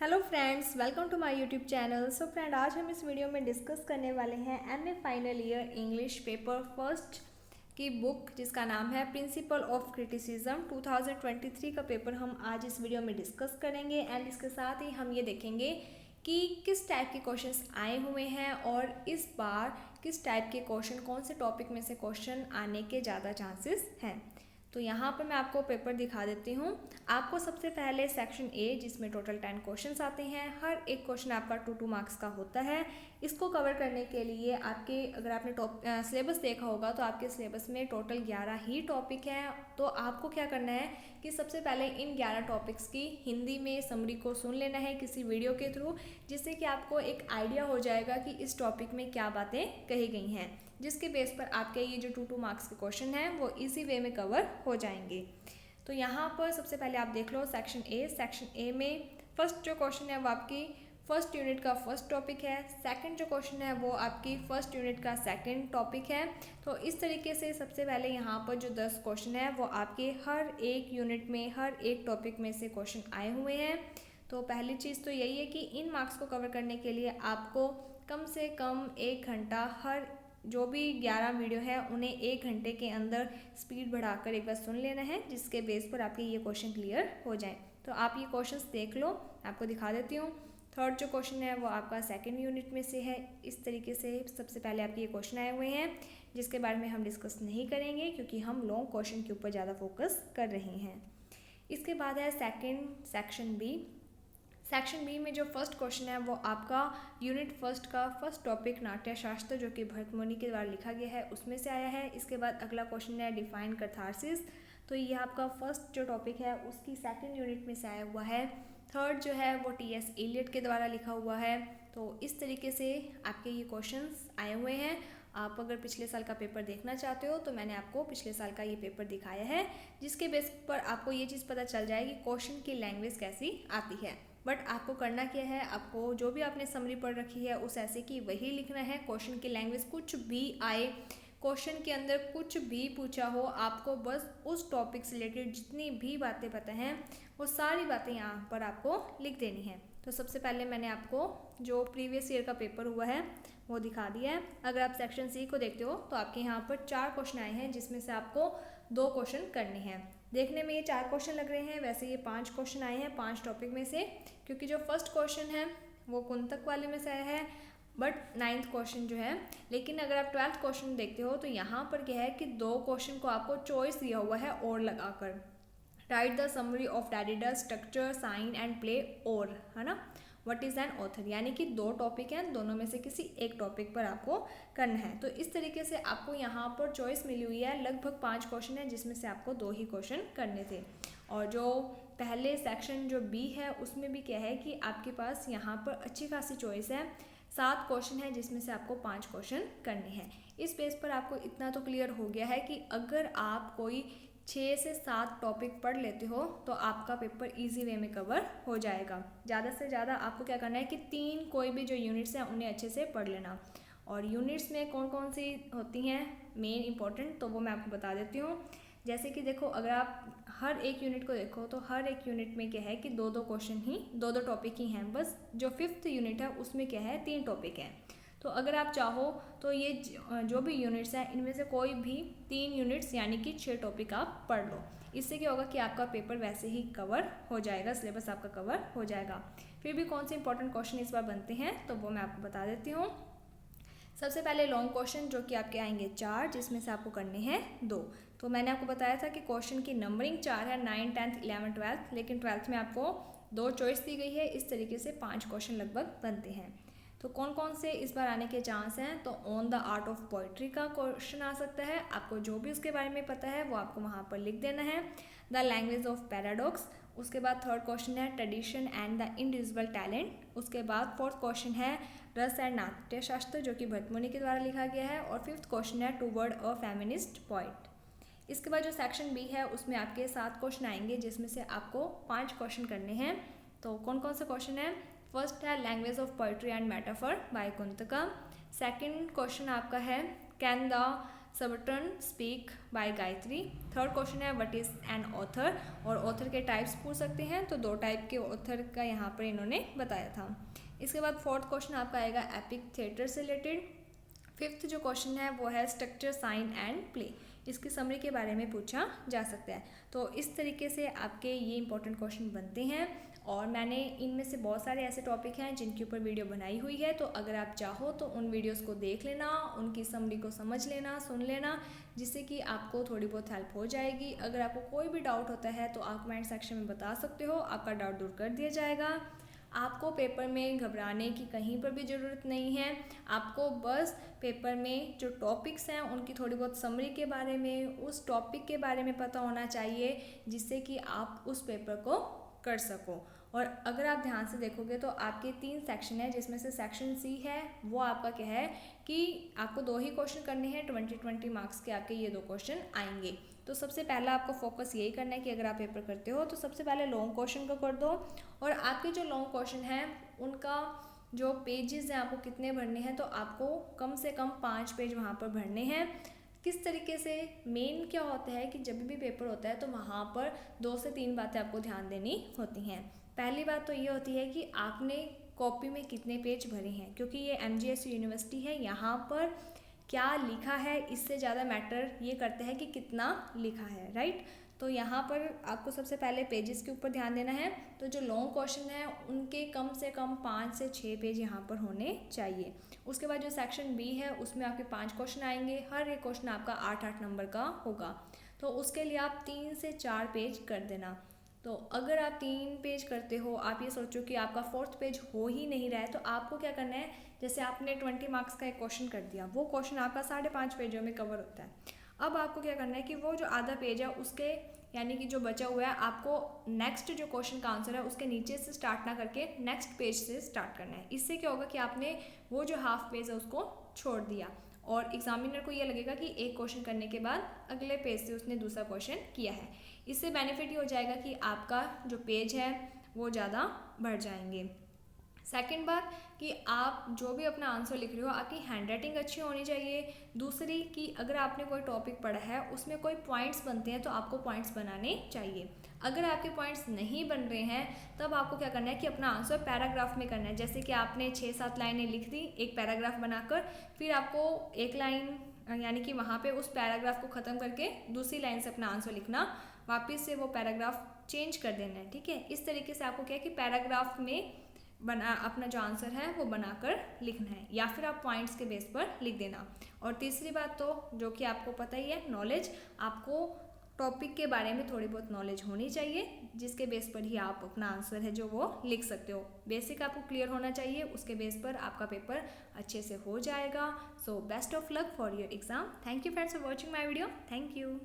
Hello friends, welcome to my YouTube channel. So friend, आज हम इस वीडियो में डिस्कस करने वाले हैं MA final year English paper first की बुक जिसका नाम है प्रिंसिपल ऑफ क्रिटिसिज्म। 2023 का पेपर हम आज इस वीडियो में डिस्कस करेंगे एंड इसके साथ ही हम ये देखेंगे कि किस टाइप के क्वेश्चंस आए हुए हैं और इस बार किस टाइप के क्वेश्चन, कौन से टॉपिक में से क्वेश्चन आने के ज़्यादा चांसेस हैं। तो यहाँ पर मैं आपको पेपर दिखा देती हूँ। आपको सबसे पहले सेक्शन ए, जिसमें टोटल 10 क्वेश्चंस आते हैं, हर एक क्वेश्चन आपका 2 मार्क्स का होता है। इसको कवर करने के लिए आपके, अगर आपने सिलेबस देखा होगा तो आपके सिलेबस में टोटल 11 ही टॉपिक हैं। तो आपको क्या करना है कि सबसे पहले इन 11 टॉपिक्स की हिंदी में समरी को सुन लेना है किसी वीडियो के थ्रू, जिससे कि आपको एक आइडिया हो जाएगा कि इस टॉपिक में क्या बातें कही गई हैं, जिसके बेस पर आपके ये जो 2 मार्क्स के क्वेश्चन हैं वो इजी वे में कवर हो जाएंगे। तो यहाँ पर सबसे पहले आप देख लो सेक्शन ए। सेक्शन ए में फर्स्ट जो क्वेश्चन है वो आपकी फर्स्ट यूनिट का फर्स्ट टॉपिक है। सेकंड जो क्वेश्चन है वो आपकी फर्स्ट यूनिट का सेकंड टॉपिक है। तो इस तरीके से सबसे पहले यहाँ पर जो 10 क्वेश्चन है वो आपके हर एक यूनिट में, हर एक टॉपिक में से क्वेश्चन आए हुए हैं। तो पहली चीज़ तो यही है कि इन मार्क्स को कवर करने के लिए आपको कम से कम 1 घंटा, हर जो भी 11 वीडियो है उन्हें 1 घंटे के अंदर स्पीड बढ़ाकर एक बार सुन लेना है, जिसके बेस पर आपके ये क्वेश्चन क्लियर हो जाए। तो आप ये क्वेश्चंस देख लो, आपको दिखा देती हूँ। थर्ड जो क्वेश्चन है वो आपका सेकंड यूनिट में से है। इस तरीके से सबसे पहले आपके ये क्वेश्चन आए हुए हैं, जिसके बारे में हम डिस्कस नहीं करेंगे क्योंकि हम लॉन्ग क्वेश्चन के ऊपर ज़्यादा फोकस कर रहे हैं। इसके बाद है सेक्शन बी। सेक्शन बी में जो फर्स्ट क्वेश्चन है वो आपका यूनिट फर्स्ट का फर्स्ट टॉपिक नाट्य शास्त्र, जो कि भरतमुनि के द्वारा लिखा गया है, उसमें से आया है। इसके बाद अगला क्वेश्चन है डिफाइन कैथारसिस। तो ये आपका फर्स्ट जो टॉपिक है उसकी सेकंड यूनिट में से आया हुआ है। थर्ड जो है वो टी.एस. एलियट के द्वारा लिखा हुआ है। तो इस तरीके से आपके ये क्वेश्चंस आए हुए हैं। आप अगर पिछले साल का पेपर देखना चाहते हो तो मैंने आपको पिछले साल का ये पेपर दिखाया है, जिसके बेस पर आपको ये चीज़ पता चल जाएगी क्वेश्चन की लैंग्वेज कैसी आती है। बट आपको करना क्या है, आपको जो भी आपने समरी पढ़ रखी है उस ऐसे की वही लिखना है। क्वेश्चन की लैंग्वेज कुछ भी आए, क्वेश्चन के अंदर कुछ भी पूछा हो, आपको बस उस टॉपिक से रिलेटेड जितनी भी बातें पता हैं वो सारी बातें यहाँ पर आपको लिख देनी है। तो सबसे पहले मैंने आपको जो प्रीवियस ईयर का पेपर हुआ है वो दिखा दिया है। अगर आप सेक्शन सी को देखते हो तो आपके यहाँ पर 4 क्वेश्चन आए हैं, जिसमें से आपको 2 क्वेश्चन करने हैं। देखने में ये 4 क्वेश्चन लग रहे हैं, वैसे ये 5 क्वेश्चन आए हैं 5 टॉपिक में से, क्योंकि जो फर्स्ट क्वेश्चन है वो कुंतक वाले में से आया है, बट 9th क्वेश्चन जो है। लेकिन अगर आप 12th क्वेश्चन देखते हो तो यहाँ पर क्या है कि 2 क्वेश्चन को आपको चॉइस दिया हुआ है और लगाकर, write the summary of Derrida's structure sign and play, और है ना, व्हाट इज़ एन ऑथर, यानी कि 2 टॉपिक हैं, दोनों में से किसी एक टॉपिक पर आपको करना है। तो इस तरीके से आपको यहाँ पर चॉइस मिली हुई है। लगभग 5 क्वेश्चन है, जिसमें से आपको 2 ही क्वेश्चन करने थे। और जो पहले सेक्शन जो बी है उसमें भी क्या है कि आपके पास यहाँ पर अच्छी खासी चॉइस है। 7 क्वेश्चन है, जिसमें से आपको 5 क्वेश्चन करने हैं। इस बेस पर आपको इतना तो क्लियर हो गया है कि अगर आप कोई 6 से 7 टॉपिक पढ़ लेते हो तो आपका पेपर इजी वे में कवर हो जाएगा। ज़्यादा से ज़्यादा आपको क्या करना है कि 3 कोई भी जो यूनिट्स हैं उन्हें अच्छे से पढ़ लेना। और यूनिट्स में कौन कौन सी होती हैं मेन इंपॉर्टेंट, तो वो मैं आपको बता देती हूँ। जैसे कि देखो, अगर आप हर एक यूनिट को देखो तो हर एक यूनिट में क्या है कि 2-2 क्वेश्चन ही, 2-2 टॉपिक ही हैं बस। जो 5th यूनिट है उसमें क्या है 3 टॉपिक हैं। तो अगर आप चाहो तो ये जो भी यूनिट्स हैं इनमें से कोई भी 3 यूनिट्स यानी कि 6 टॉपिक आप पढ़ लो। इससे क्या होगा कि आपका पेपर वैसे ही कवर हो जाएगा, सिलेबस आपका कवर हो जाएगा। फिर भी कौन से इंपॉर्टेंट क्वेश्चन इस बार बनते हैं तो वो मैं आपको बता देती हूँ। सबसे पहले लॉन्ग क्वेश्चन जो कि आपके आएंगे 4, जिसमें से आपको करने हैं 2। तो मैंने आपको बताया था कि क्वेश्चन की नंबरिंग 4 है, 9, 10, 11, 12, लेकिन 12th में आपको 2 चॉइस दी गई है। इस तरीके से 5 क्वेश्चन लगभग बनते हैं। तो कौन कौन से इस बार आने के चांस हैं, तो on the art of poetry का क्वेश्चन आ सकता है। आपको जो भी उसके बारे में पता है वो आपको वहाँ पर लिख देना है। द लैंग्वेज ऑफ पैराडॉक्स, उसके बाद थर्ड क्वेश्चन है tradition and the individual talent. उसके बाद फोर्थ क्वेश्चन है रस एंड नाट्य शास्त्र, जो कि भरतमुनि के द्वारा लिखा गया है। और 5th क्वेश्चन है टूवर्ड अ फेमिनिस्ट पॉइंट। इसके बाद जो सेक्शन बी है उसमें आपके 7 क्वेश्चन आएंगे, जिसमें से आपको 5 क्वेश्चन करने हैं। तो कौन कौन से क्वेश्चन है, फर्स्ट है language of poetry and metaphor by Kuntaka. Second question आपका है can the subaltern speak by Gayatri. Third question है व्हाट इज़ एन ऑथर, और ऑथर के टाइप्स पूछ सकते हैं, तो 2 टाइप के ऑथर का यहाँ पर इन्होंने बताया था। इसके बाद फोर्थ क्वेश्चन आपका आएगा एपिक थिएटर से रिलेटेड। फिफ्थ जो क्वेश्चन है वो है स्ट्रक्चर, साइन एंड प्ले, इसकी समरी के बारे में पूछा जा सकता है। तो इस तरीके से आपके ये इंपॉर्टेंट क्वेश्चन बनते हैं, और मैंने इनमें से बहुत सारे ऐसे टॉपिक हैं जिनके ऊपर वीडियो बनाई हुई है, तो अगर आप चाहो तो उन वीडियोस को देख लेना, उनकी समरी को समझ लेना, सुन लेना, जिससे कि आपको थोड़ी बहुत हेल्प हो जाएगी। अगर आपको कोई भी डाउट होता है तो आप कमेंट सेक्शन में बता सकते हो, आपका डाउट दूर कर दिया जाएगा। आपको पेपर में घबराने की कहीं पर भी ज़रूरत नहीं है। आपको बस पेपर में जो टॉपिक्स हैं उनकी थोड़ी बहुत समरी के बारे में, उस टॉपिक के बारे में पता होना चाहिए, जिससे कि आप उस पेपर को कर सको। और अगर आप ध्यान से देखोगे तो आपके 3 सेक्शन है, जिसमें से सेक्शन सी है वो आपका क्या है कि आपको 2 ही क्वेश्चन करने हैं, 20-20 मार्क्स के आपके ये 2 क्वेश्चन आएंगे। तो सबसे पहला आपको फोकस यही करना है कि अगर आप पेपर करते हो तो सबसे पहले लॉन्ग क्वेश्चन को कर दो, और आपके जो लॉन्ग क्वेश्चन हैं उनका जो पेजेस हैं आपको कितने भरने हैं, तो आपको कम से कम 5 पेज वहाँ पर भरने हैं। किस तरीके से, मेन क्या होता है कि जब भी पेपर होता है तो वहाँ पर 2 से 3 बातें आपको ध्यान देनी होती हैं। पहली बात तो ये होती है कि आपने कॉपी में कितने पेज भरे हैं, क्योंकि ये MGSU यूनिवर्सिटी है, यहाँ पर क्या लिखा है इससे ज़्यादा मैटर ये करता है कि कितना लिखा है, राइट। तो यहाँ पर आपको सबसे पहले पेजेस के ऊपर ध्यान देना है। तो जो लॉन्ग क्वेश्चन है उनके कम से कम 5 से 6 पेज यहाँ पर होने चाहिए। उसके बाद जो सेक्शन बी है उसमें आपके 5 क्वेश्चन आएंगे, हर एक क्वेश्चन आपका 8-8 नंबर का होगा, तो उसके लिए आप 3 से 4 पेज कर देना। तो अगर आप 3 पेज करते हो, आप ये सोचो कि आपका 4th पेज हो ही नहीं रहा है, तो आपको क्या करना है, जैसे आपने 20 मार्क्स का एक क्वेश्चन कर दिया, वो क्वेश्चन आपका 5.5 पेजों में कवर होता है। अब आपको क्या करना है कि वो जो आधा पेज है उसके, यानी कि जो बचा हुआ है, आपको नेक्स्ट जो क्वेश्चन का आंसर है उसके नीचे से स्टार्ट ना करके नेक्स्ट पेज से स्टार्ट करना है। इससे क्या होगा कि आपने वो जो हाफ पेज है उसको छोड़ दिया, और एग्जामिनर को ये लगेगा कि एक क्वेश्चन करने के बाद अगले पेज से उसने दूसरा क्वेश्चन किया है। इससे बेनिफिट ये हो जाएगा कि आपका जो पेज है वो ज़्यादा बढ़ जाएंगे। सेकंड बात कि आप जो भी अपना आंसर लिख रहे हो, आपकी हैंडराइटिंग अच्छी होनी चाहिए। दूसरी कि अगर आपने कोई टॉपिक पढ़ा है उसमें कोई पॉइंट्स बनते हैं तो आपको पॉइंट्स बनाने चाहिए। अगर आपके पॉइंट्स नहीं बन रहे हैं तब आपको क्या करना है कि अपना आंसर पैराग्राफ में करना है। जैसे कि आपने 6-7 लाइनें लिख दी एक पैराग्राफ बनाकर, फिर आपको एक लाइन यानी कि वहाँ पे उस पैराग्राफ को ख़त्म करके दूसरी लाइन से अपना आंसर लिखना, वापस से वो पैराग्राफ चेंज कर देना है, ठीक है। इस तरीके से आपको क्या है कि पैराग्राफ में बना अपना जो आंसर है वो बनाकर लिखना है, या फिर आप पॉइंट्स के बेस पर लिख देना। और तीसरी बात तो जो कि आपको पता ही है, नॉलेज, आपको टॉपिक के बारे में थोड़ी बहुत नॉलेज होनी चाहिए, जिसके बेस पर ही आप अपना आंसर है जो वो लिख सकते हो। बेसिक आपको क्लियर होना चाहिए, उसके बेस पर आपका पेपर अच्छे से हो जाएगा। So best of luck for your exam. Thank you friends for watching my video. Thank you.